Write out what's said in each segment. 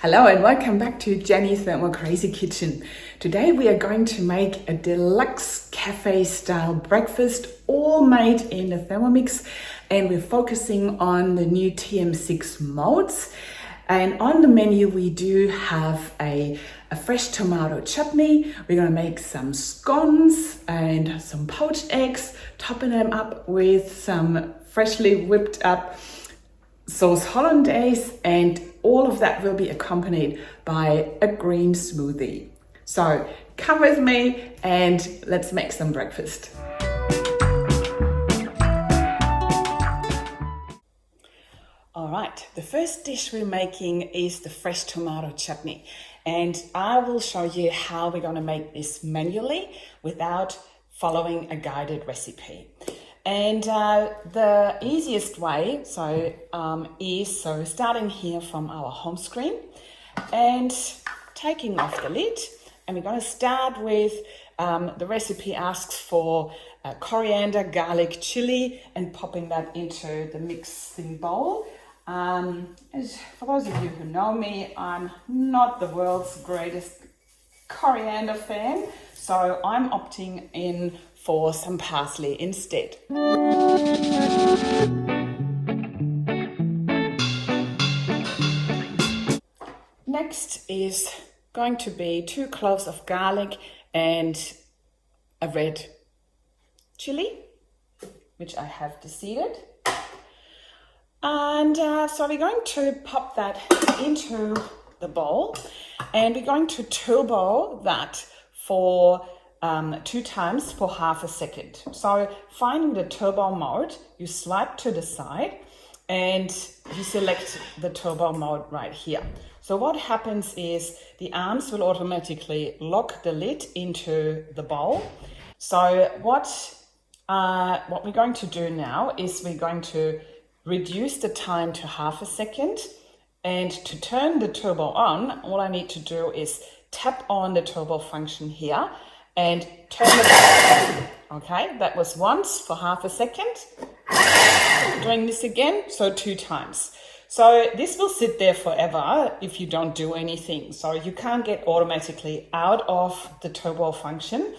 Hello and welcome back to Jenny's Thermo-Crazy kitchen. Today we are going to make a deluxe cafe style breakfast, all made in the Thermomix, and we're focusing on the new TM6 molds. And on the menu we do have a fresh tomato chutney. We're going to make some scones and some poached eggs, topping them up with some freshly whipped up sauce hollandaise, and all of that will be accompanied by a green smoothie. So come with me and let's make some breakfast. All right, the first dish we're making is the fresh tomato chutney, and I will show you how we're going to make this manually without following a guided recipe. And the easiest way is starting here from our home screen and taking off the lid, and we're going to start with the recipe asks for coriander, garlic, chili, and popping that into the mixing bowl. As for those of you who know me, I'm not the world's greatest coriander fan, so I'm opting in for some parsley instead. Next is going to be 2 cloves of garlic and a red chili, which I have deseeded. And so we're going to pop that into the bowl, and we're going to turbo that for 2 times for half a second. So finding the turbo mode, you swipe to the side and you select the turbo mode right here. So what happens is the arms will automatically lock the lid into the bowl. So what we're going to do now is we're going to reduce the time to half a second, and to turn the turbo on, all I need to do is tap on the turbo function here and turn it on. Okay, that was once for half a second. Doing this again, so 2 times. So this will sit there forever if you don't do anything. So you can't get automatically out of the turbo function.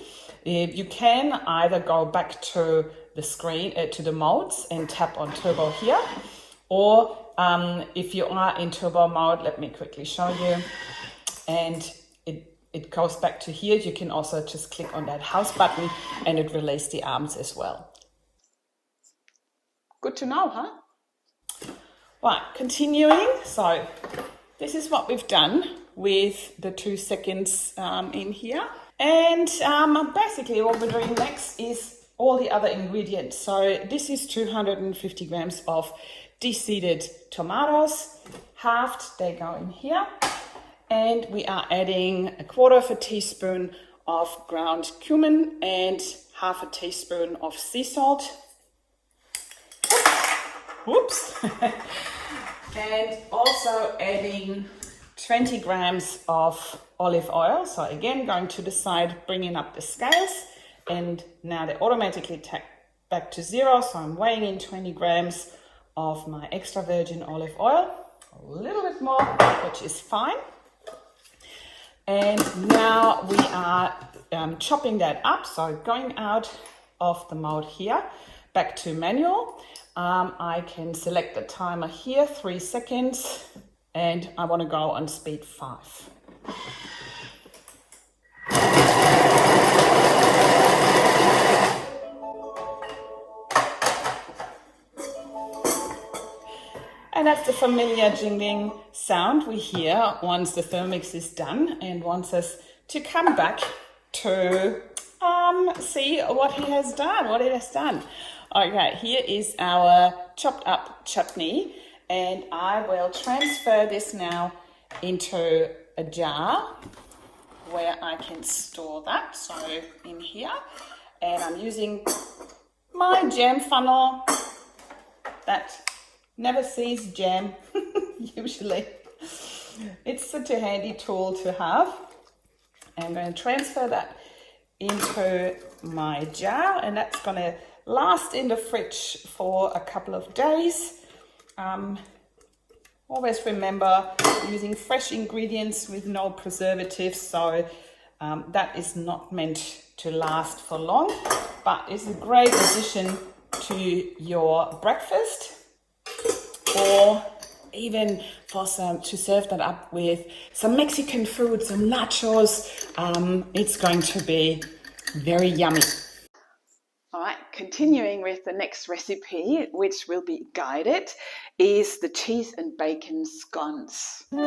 You can either go back to the screen, to the modes, and tap on turbo here, or if you are in turbo mode, let me quickly show you, and it goes back to here. You can also just click on that house button and it releases the arms as well. Good to know, huh? Right, continuing. So this is what we've done with the 2 seconds in here. And basically what we're doing next is all the other ingredients. So this is 250 grams of deseeded tomatoes, halved, they go in here. And we are adding 1/4 teaspoon of ground cumin and 1/2 teaspoon of sea salt. Whoops. And also adding 20 grams of olive oil. So again, going to the side, bringing up the scales. And now they automatically take back to 0. So I'm weighing in 20 grams of my extra virgin olive oil. A little bit more, which is fine. And now we are chopping that up. So going out of the mode here, back to manual. I can select the timer here, 3 seconds, and I want to go on speed 5. And that's the familiar jingling sound we hear once the Thermomix is done and wants us to come back to see what it has done. Okay, here is our chopped up chutney, and I will transfer this now into a jar where I can store that. So in here, and I'm using my jam funnel that never sees jam usually. It's such a handy tool to have. I'm going to transfer that into my jar, and that's going to last in the fridge for a couple of days. Always remember using fresh ingredients with no preservatives, so that is not meant to last for long, but it's a great addition to your breakfast, or even for to serve that up with some Mexican food, some nachos. It's going to be very yummy. All right, continuing with the next recipe, which will be guided, is the cheese and bacon scones. So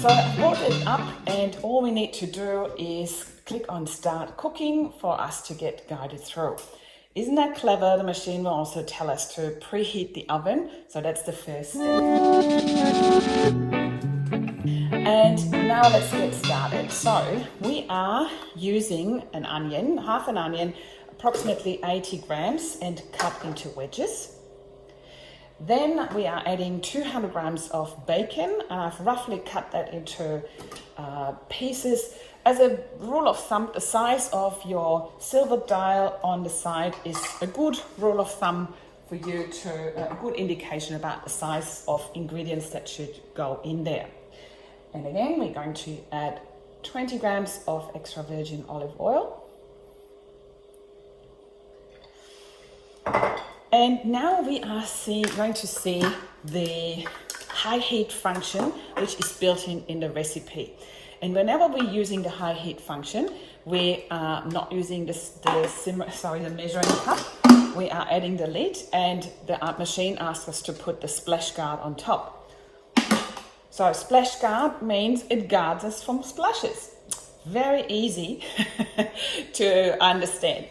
I've brought it up, and all we need to do is click on Start Cooking for us to get guided through. Isn't that clever? The machine will also tell us to preheat the oven, so that's the first step. And now let's get started. So we are using an onion, half an onion, approximately 80 grams, and cut into wedges. Then we are adding 200 grams of bacon, and I've roughly cut that into pieces. As a rule of thumb, the size of your silver dial on the side is a good rule of thumb for you to, a good indication about the size of ingredients that should go in there. And again, we're going to add 20 grams of extra virgin olive oil. And now we are going to see the high heat function, which is built in the recipe. And whenever we're using the high heat function, we are not using the measuring cup. We are adding the lid, and the machine asks us to put the splash guard on top. So splash guard means it guards us from splashes. Very easy to understand.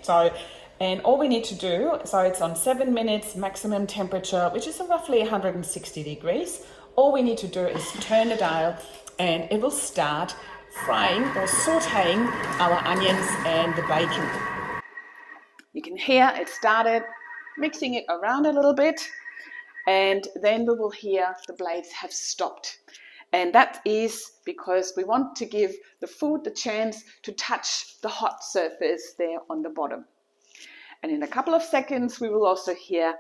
And all we need to do, so it's on 7 minutes maximum temperature, which is roughly 160 degrees. All we need to do is turn the dial, and it will start frying or sauteing our onions and the bacon. You can hear it started, mixing it around a little bit, and then we will hear the blades have stopped. And that is because we want to give the food the chance to touch the hot surface there on the bottom. And in a couple of seconds, we will also hear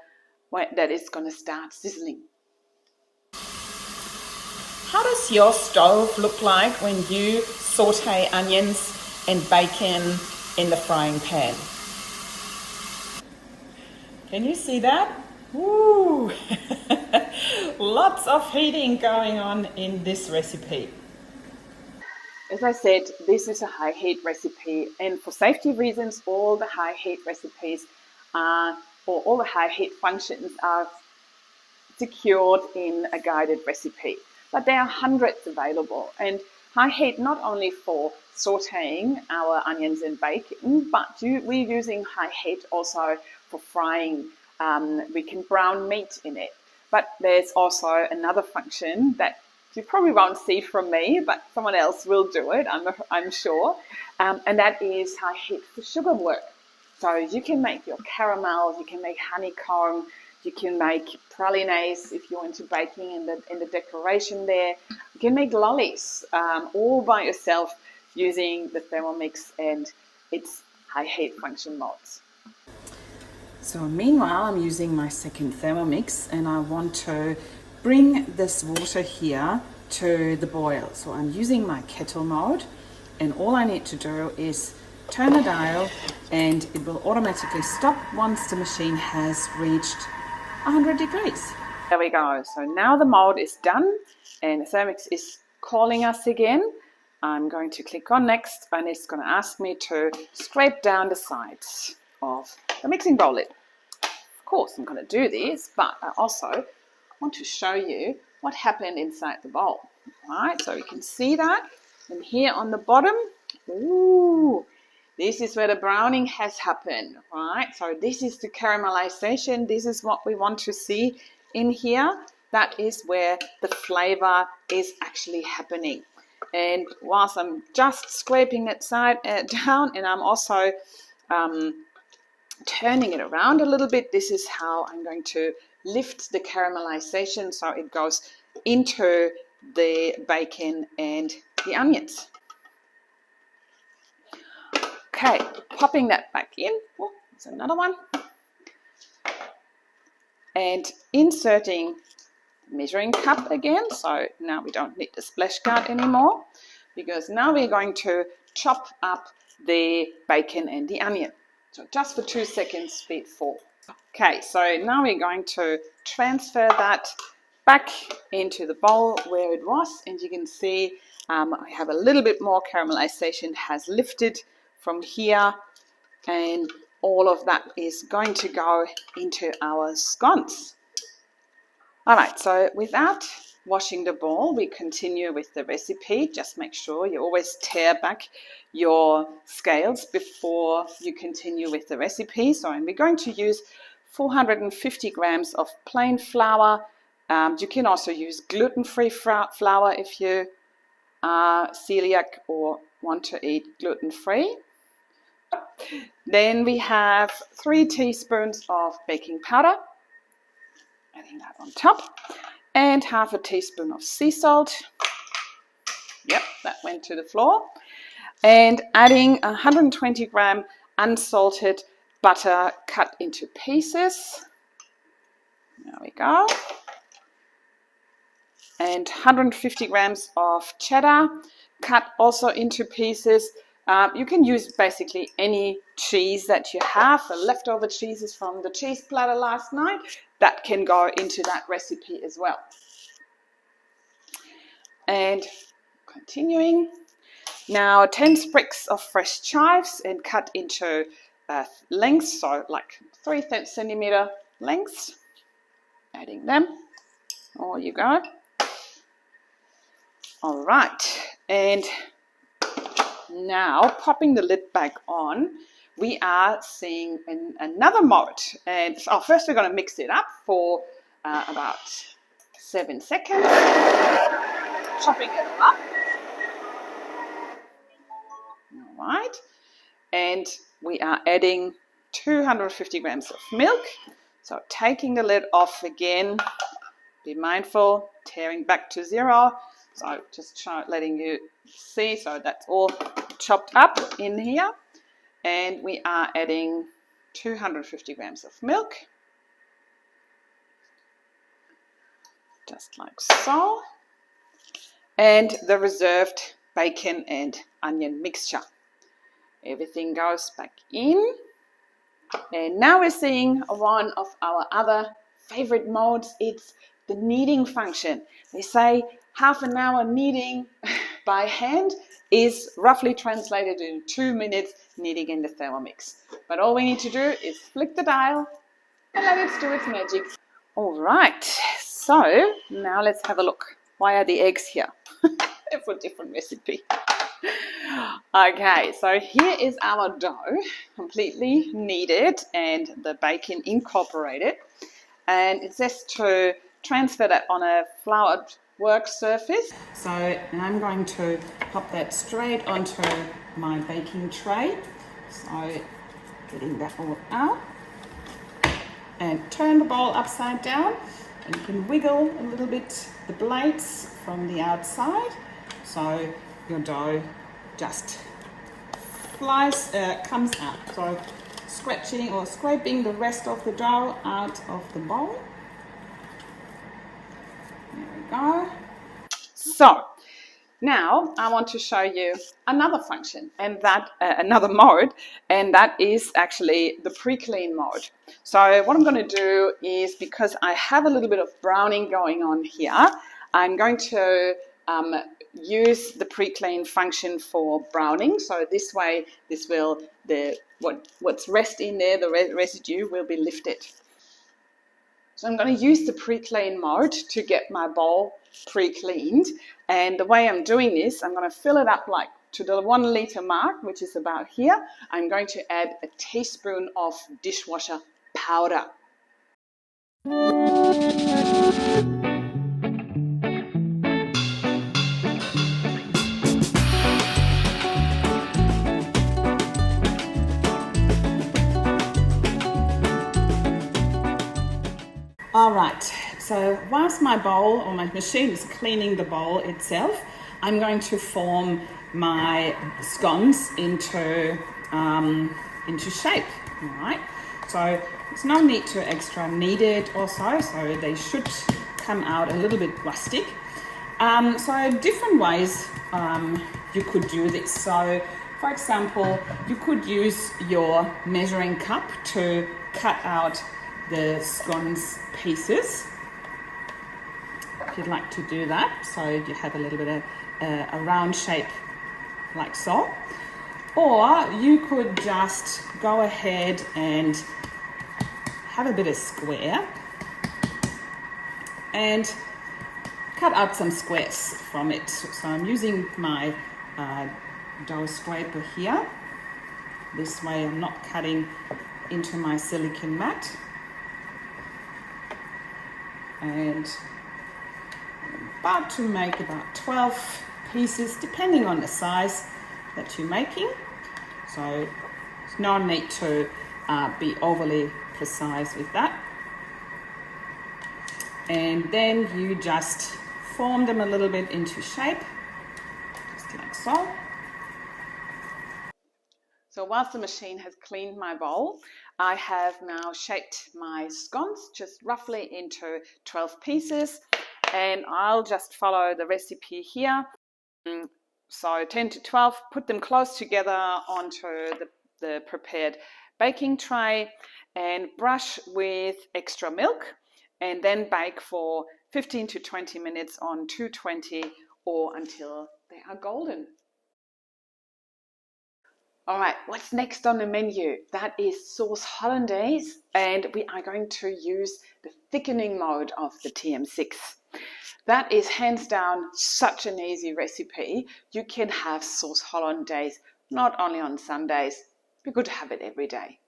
that it's going to start sizzling. How does your stove look like when you saute onions and bacon in the frying pan? Can you see that? Woo! Lots of heating going on in this recipe. As I said, this is a high heat recipe, and for safety reasons, all the high heat recipes or all the high heat functions are secured in a guided recipe. But there are hundreds available, and high heat not only for sauteing our onions and bacon, but we're using high heat also for frying. We can brown meat in it. But there's also another function that you probably won't see from me, but someone else will do it, I'm sure. And that is high heat for sugar work. So you can make your caramels, you can make honeycomb, you can make pralines if you're into baking in the decoration there. You can make lollies all by yourself using the Thermomix and its high heat function modes. So meanwhile, I'm using my second Thermomix, and I want to bring this water here to the boil. So I'm using my kettle mode, and all I need to do is turn the dial, and it will automatically stop once the machine has reached 100 degrees. There we go. So now the mode is done, and the Thermomix is calling us again. I'm going to click on next, and it's going to ask me to scrape down the sides of the mixing bowl lid. Of course, I'm going to do this, but I also want to show you what happened inside the bowl. All right, so you can see that. And here on the bottom, ooh, this is where the browning has happened. All right, so this is the caramelization. This is what we want to see in here. That is where the flavor is actually happening. And whilst I'm just scraping that side down, and I'm also turning it around a little bit, this is how I'm going to lift the caramelization so it goes into the bacon and the onions. Okay, popping that back in. Oh, there's another one. and inserting measuring cup again. So now we don't need the splash guard anymore, because now we're going to chop up the bacon and the onion. So just for 2 seconds before. Okay, so now we're going to transfer that back into the bowl where it was, and you can see I have a little bit more caramelization has lifted from here, and all of that is going to go into our scones. All right, so without washing the bowl, we continue with the recipe. Just make sure you always tear back your scales before you continue with the recipe. So we're going to use 450 grams of plain flour. You can also use gluten-free flour if you are celiac or want to eat gluten-free. Then we have 3 teaspoons of baking powder. Adding that on top, and half a teaspoon of sea salt. Yep, that went to the floor. And adding 120 gram unsalted butter cut into pieces. There we go. And 150 grams of cheddar cut also into pieces. You can use basically any cheese that you have. The leftover cheeses from the cheese platter last night, that can go into that recipe as well. And continuing. Now 10 sprigs of fresh chives and cut into lengths, so like 3 centimeter lengths. Adding them. There you go. All right, and now popping the lid back on, we are seeing another mode. And so first we're going to mix it up for about 7 seconds, chopping it up. All right, and we are adding 250 grams of milk. So taking the lid off again, be mindful, tearing back to 0. So just letting you see, so that's all chopped up in here. And we are adding 250 grams of milk. Just like so. And the reserved bacon and onion mixture. Everything goes back in. And now we're seeing one of our other favorite modes. It's the kneading function. They say half an hour kneading by hand is roughly translated in 2 minutes kneading in the Thermomix. But all we need to do is flick the dial and let it do its magic. All right, so now let's have a look. Why are the eggs here? For a different recipe. Okay, so here is our dough, completely kneaded and the bacon incorporated. And it says to transfer that on a floured work surface. So I'm going to pop that straight onto my baking tray. So getting that all out. And turn the bowl upside down. And you can wiggle a little bit the blades from the outside. So your dough just comes out. So scratching or scraping the rest of the dough out of the bowl. There we go. So now I want to show you another function, and that another mode, and that is actually the pre-clean mode. So what I'm going to do is, because I have a little bit of browning going on here, I'm going to use the pre-clean function for browning. So this way, this will what's rest in there, the residue will be lifted. So I'm going to use the pre-clean mode to get my bowl pre-cleaned. And the way I'm doing this, I'm going to fill it up like to the 1 liter mark, which is about here. I'm going to add a teaspoon of dishwasher powder. All right, so whilst my bowl or my machine is cleaning the bowl itself, I'm going to form my scones into shape. All right, so There's no need to extra knead it also, so they should come out a little bit rustic. So different ways you could do this. So for example, you could use your measuring cup to cut out the scones pieces, if you'd like to do that, so you have a little bit of a round shape like so. Or you could just go ahead and have a bit of square and cut out some squares from it. So I'm using my dough scraper here. This way I'm not cutting into my silicone mat. And I'm about to make about 12 pieces, depending on the size that you're making. So there's no need to be overly precise with that. And then you just form them a little bit into shape, just like so. So whilst the machine has cleaned my bowl, I have now shaped my scones just roughly into 12 pieces, and I'll just follow the recipe here. So 10 to 12, put them close together onto the prepared baking tray and brush with extra milk, and then bake for 15 to 20 minutes on 220 or until they are golden. All right, what's next on the menu? That is sauce hollandaise, and we are going to use the thickening mode of the TM6. That is hands down such an easy recipe. You can have sauce hollandaise not only on Sundays, be good to have it every day.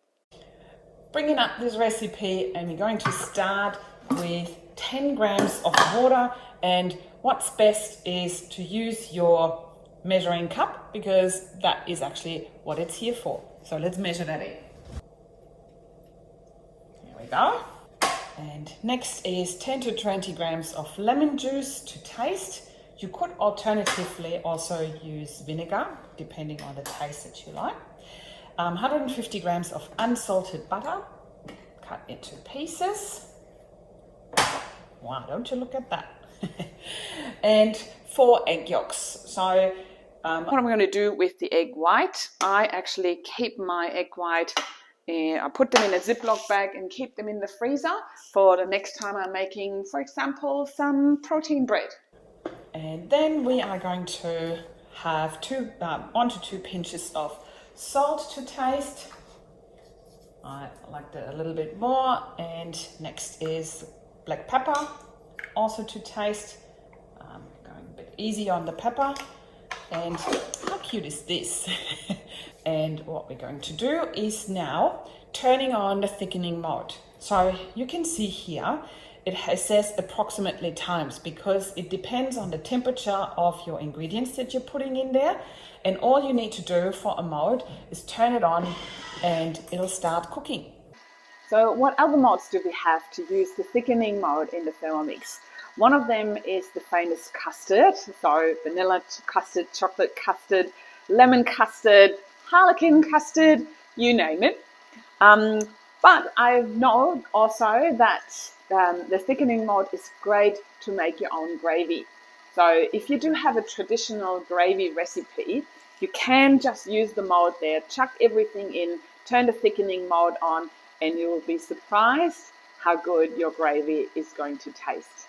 Bringing up this recipe, and we're going to start with 10 grams of water, and what's best is to use your measuring cup because that is actually what it's here for. So let's measure that in. Here we go. And next is 10 to 20 grams of lemon juice to taste. You could alternatively also use vinegar, depending on the taste that you like. 150 grams of unsalted butter, cut into pieces. Wow, don't you look at that. And 4 egg yolks. So what I'm going to do with the egg white, I actually keep my egg white, I put them in a Ziploc bag and keep them in the freezer for the next time I'm making, for example, some protein bread. And then we are going to have 1 to 2 pinches of salt to taste. I like that a little bit more. And next is black pepper, also to taste. Going a bit easy on the pepper. And how cute is this? And what we're going to do is now turning on the thickening mode. So you can see here, it says approximately times because it depends on the temperature of your ingredients that you're putting in there. And all you need to do for a mode is turn it on and it'll start cooking. So what other modes do we have to use the thickening mode in the Thermomix? One of them is the famous custard, so vanilla custard, chocolate custard, lemon custard, harlequin custard, you name it. But I know also that the thickening mode is great to make your own gravy. So if you do have a traditional gravy recipe, you can just use the mode there, chuck everything in, turn the thickening mode on, and you will be surprised how good your gravy is going to taste.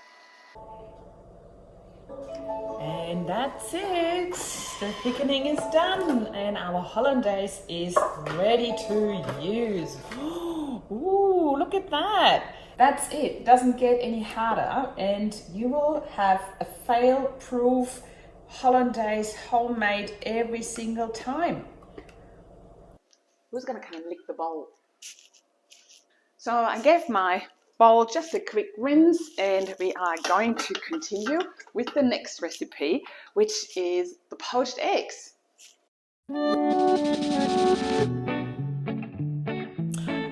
And that's it. The thickening is done and our hollandaise is ready to use. Ooh, look at that. That's it. Doesn't get any harder and you will have a fail-proof hollandaise homemade every single time. Who's going to come and lick the bowl? So I gave my bowl just a quick rinse and we are going to continue with the next recipe, which is the poached eggs.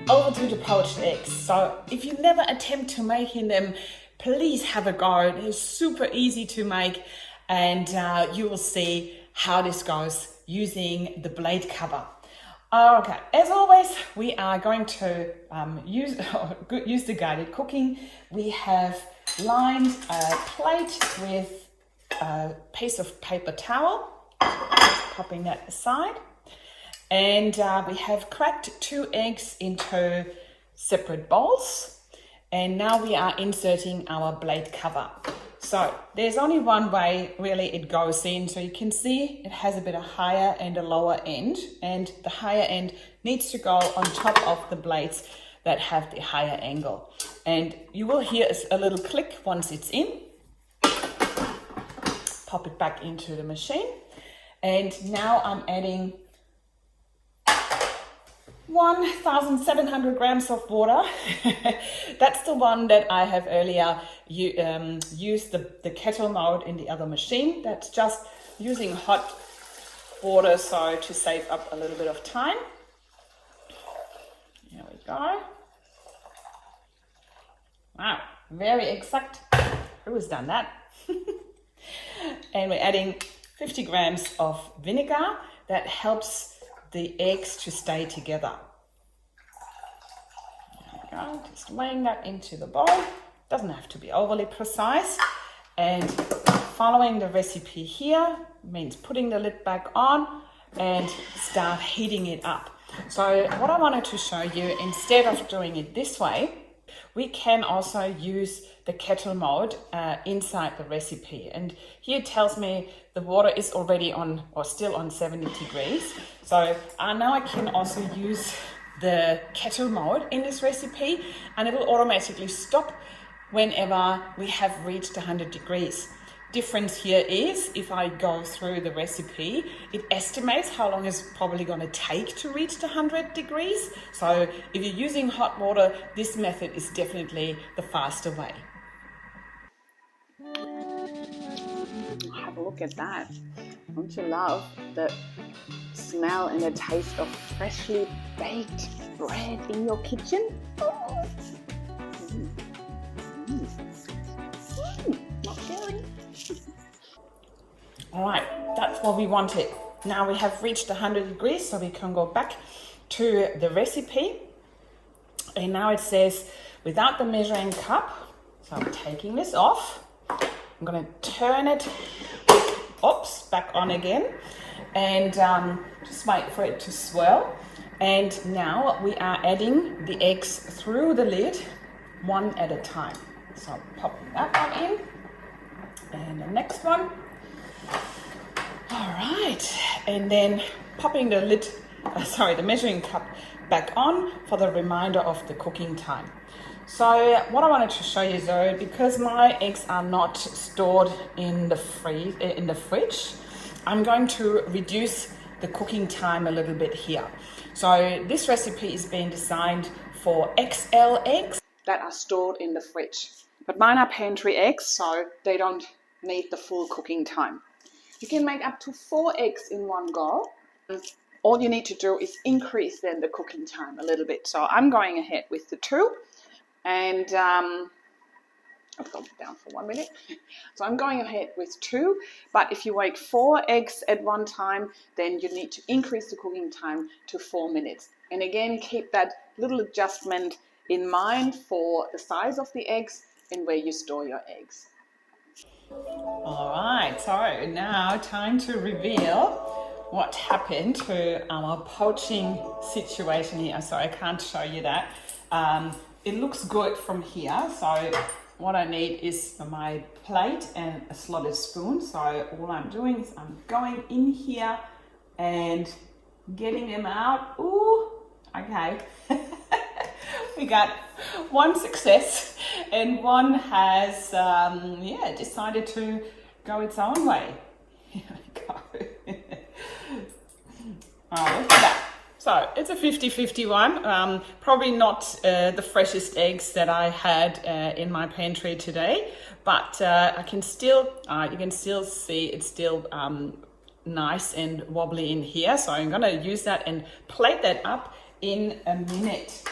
Over to the poached eggs. So if you never attempt to making them, please have a go. They're super easy to make and you will see how this goes using the blade cover. Okay, as always, we are going to use the guided cooking. We have lined a plate with a piece of paper towel, just popping that aside. And we have cracked 2 eggs into separate bowls. And now we are inserting our blade cover. So there's only one way really it goes in. So you can see it has a bit of higher and a lower end. And the higher end needs to go on top of the blades that have the higher angle. And you will hear a little click once it's in. Pop it back into the machine. And now I'm adding 1,700 grams of water. That's the one that I have earlier used the kettle mode in the other machine. That's just using hot water, so to save up a little bit of time. Here we go. Wow, very exact. Who has done that? And we're adding 50 grams of vinegar. That helps the eggs to stay together. There we go, just weighing that into the bowl. Doesn't have to be overly precise. And following the recipe here means putting the lid back on and start heating it up. So what I wanted to show you, instead of doing it this way, we can also use the kettle mode inside the recipe. And here it tells me the water is already on, or still on 70 degrees. So now I can also use the kettle mode in this recipe, and it will automatically stop whenever we have reached 100 degrees. Difference here is if I go through the recipe, it estimates how long it's probably going to take to reach the 100 degrees. So if you're using hot water, this method is definitely the faster way. Have a look at that. Don't you love the smell and the taste of freshly baked bread in your kitchen? Oh. Not scary. All right, that's what we wanted. Now we have reached 100 degrees, so we can go back to the recipe. And now it says without the measuring cup. So I'm taking this off. I'm going to turn it, back on again, and just wait for it to swirl. And now we are adding the eggs through the lid, one at a time. So popping that one in, and the next one. All right, and then popping the lid, the measuring cup back on for the remainder of the cooking time. So what I wanted to show you though, because my eggs are not stored in the fridge, I'm going to reduce the cooking time a little bit here. So this recipe is being designed for XL eggs that are stored in the fridge. But mine are pantry eggs, so they don't need the full cooking time. You can make up to 4 eggs in one go. All you need to do is increase then the cooking time a little bit. So I'm going ahead with the 2. And I'll put it down for 1 minute. So I'm going ahead with 2, but if you make 4 eggs at one time, then you need to increase the cooking time to 4 minutes. And again, keep that little adjustment in mind for the size of the eggs and where you store your eggs. All right, so now time to reveal what happened to our poaching situation here. So I can't show you that. It looks good from here, so what I need is my plate and a slotted spoon. So all I'm doing is I'm going in here and getting them out. Ooh, okay. We got 1 success and 1 has decided to go its own way. Here we go. All right, look at that. So it's a 50-50 one. Probably not the freshest eggs that I had in my pantry today, but I can still, you can still see it's still nice and wobbly in here. So I'm going to use that and plate that up in a minute.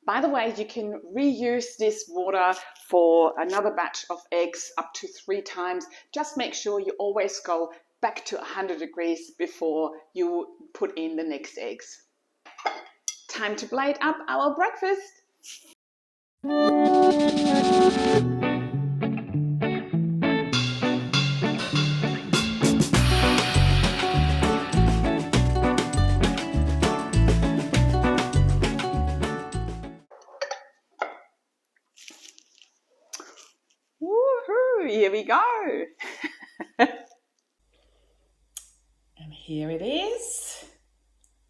By the way, you can reuse this water for another batch of eggs up to 3 times. Just make sure you always go back to 100 degrees before you put in the next eggs. Time to plate up our breakfast. Woohoo! Here we go. And here it is,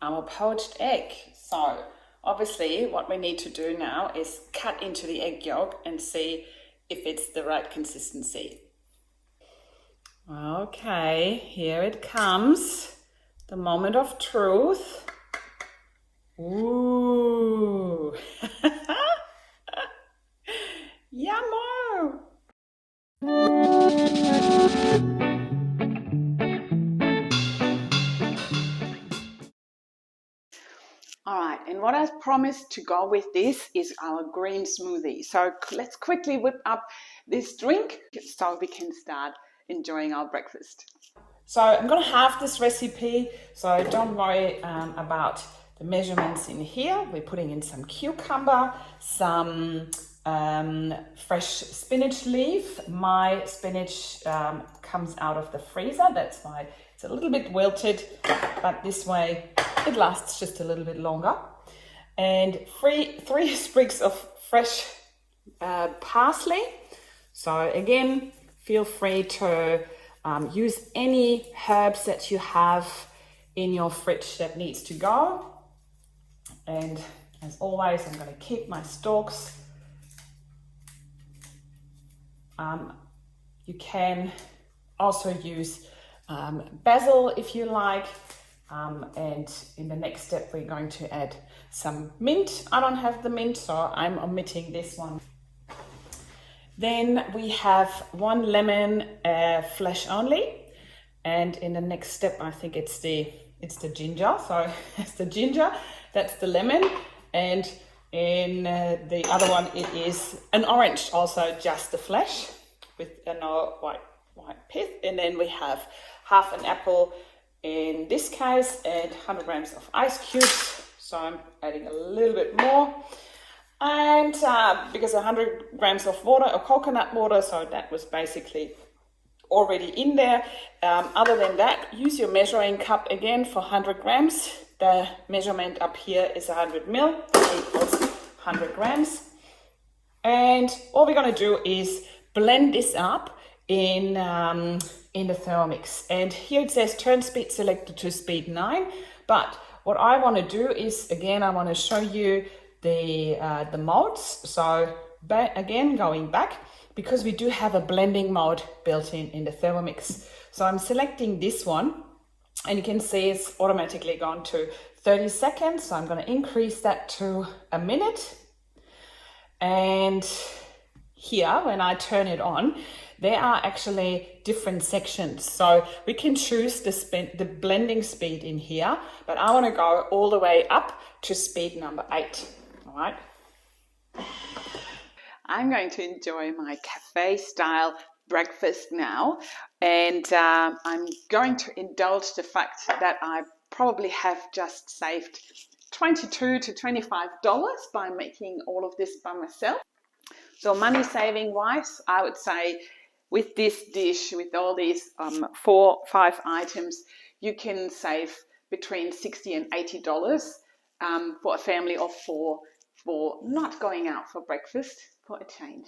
our poached egg. So obviously what we need to do now is cut into the egg yolk and see if it's the right consistency. Okay, here it comes, the moment of truth. Ooh, yummo! All right, and what I've promised to go with this is our green smoothie. So let's quickly whip up this drink so we can start enjoying our breakfast. So I'm going to have this recipe, so don't worry about the measurements in here. We're putting in some cucumber, some fresh spinach leaf. My spinach comes out of the freezer, that's why it's a little bit wilted, but this way it lasts just a little bit longer. And three sprigs of fresh parsley. So again, feel free to use any herbs that you have in your fridge that needs to go. And as always, I'm going to keep my stalks. You can also use basil if you like. And in the next step, we're going to add some mint. I don't have the mint, so I'm omitting this one. Then we have 1 lemon, flesh only. And in the next step, I think it's the ginger. So it's the ginger, that's the lemon. And in the other one, it is an orange, also just the flesh with no white pith. And then we have half an apple in this case and 100 grams of ice cubes. So I'm adding a little bit more. And because 100 grams of water or coconut water, so that was basically already in there. Other than that, use your measuring cup again for 100 grams. The measurement up here is 100 mil, equals 100 grams. And all we're going to do is blend this up in the Thermomix. And here it says turn speed selected to speed 9. But what I want to do is, again, I want to show you the modes. So again, going back, because we do have a blending mode built in the Thermomix. So I'm selecting this one, and you can see it's automatically gone to 30 seconds. So I'm going to increase that to a minute. And here, when I turn it on, there are actually different sections. So we can choose the blending speed in here, but I want to go all the way up to speed number 8. All right. I'm going to enjoy my cafe style breakfast now, and I'm going to indulge the fact that I probably have just saved $22 to $25 by making all of this by myself. So money saving wise, I would say with this dish, with all these 4-5 items, you can save between $60 and $80 for a family of 4 for not going out for breakfast, for a change.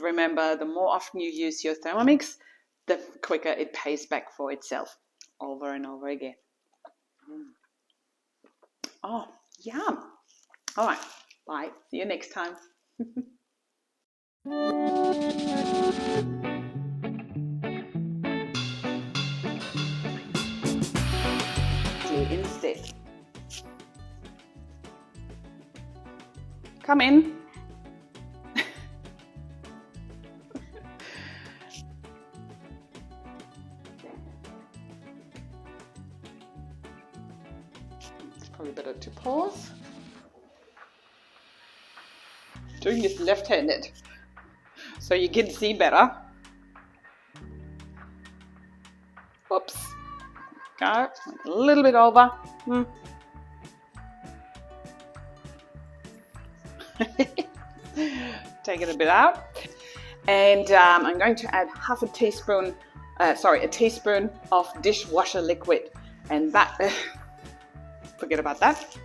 Remember, the more often you use your Thermomix, the quicker it pays back for itself over and over again. Oh, yum. All right, bye. See you next time. Instead. Come in. It's probably better to pause. Doing this left-handed so you can see better. Whoops. go. A little bit over. Take it a bit out. And I'm going to add a teaspoon of dishwasher liquid. And that, forget about that.